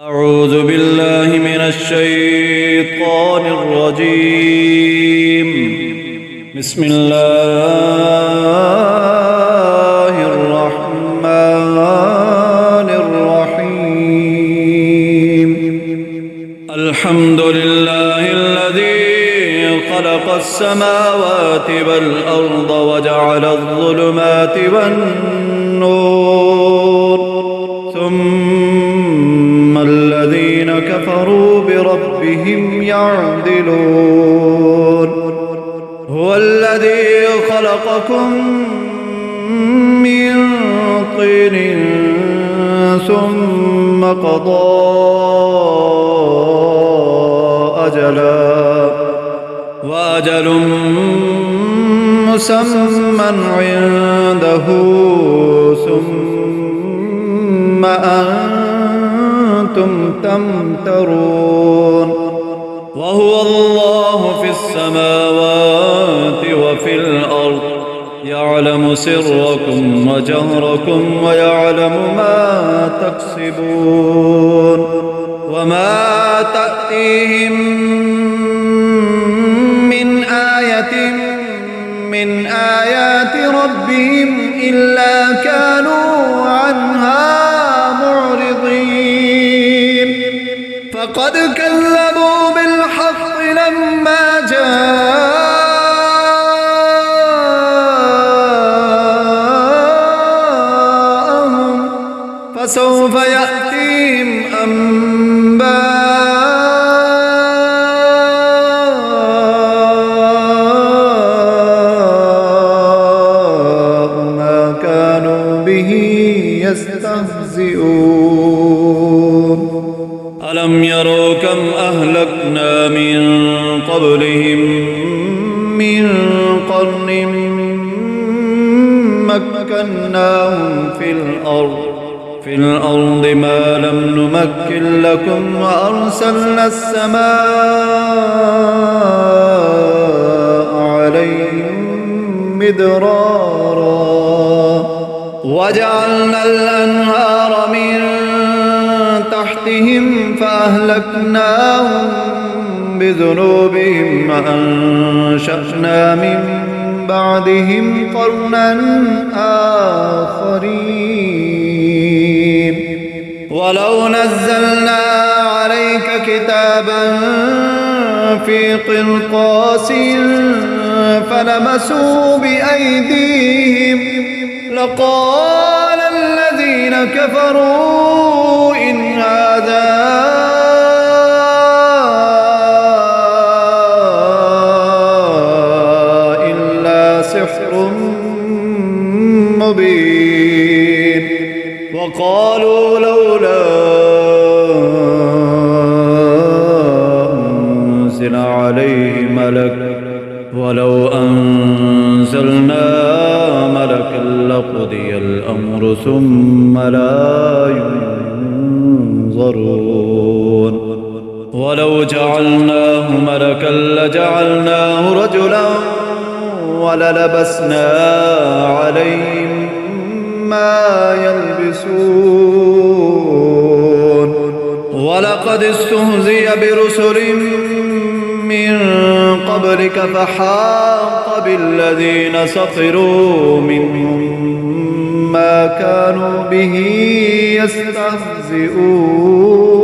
أعوذ بالله من الشيطان الرجيم. بسم الله الرحمن الرحيم. الحمد لله الذي خلق السماوات والأرض وجعل الظلمات والنور ثم الذين كفروا بربهم يعدلون. هو الذي خلقكم من طين ثم قضى أجلا وأجل مسمى عنده ثم أنتم تمترون. وهو الله في السماوات وفي الأرض يعلم سركم وجهركم ويعلم ما تكسبون. وما تأتيهم من آية من آيات ربهم إلا كانوا عنها معرضين. فقد كذبوا بالحق لما جاءهم فسوف يأتيهم أنباء ما كانوا به يستهزئون. ألم يروا كم أهلكنا من قبلهم من قرن مكناهم في الأرض ما لم نمكن لكم وأرسلنا السماء عليهم مدرارا وجعلنا الأنهار من تحتهم فأهلكناهم بذنوبهم وأنشأنا من بعدهم قرنا آخرين. ولو نزلنا عليك كتابا في قرطاس فلمسوا بأيديهم لقال الذين كفروا إن هذا إلا سحر مبين. وقالوا لولا أنزل عليه ملك ولو أنزلنا ملكا لقضي الأمر ثم لا ينظرون. ولو جعلناه ملكا لجعلناه رجلا وللبسنا عليهم ما يلبسون. ولقد استهزئ برسل من قبلك فحاق بالذين سخروا منهم ما كانوا به يستهزئون.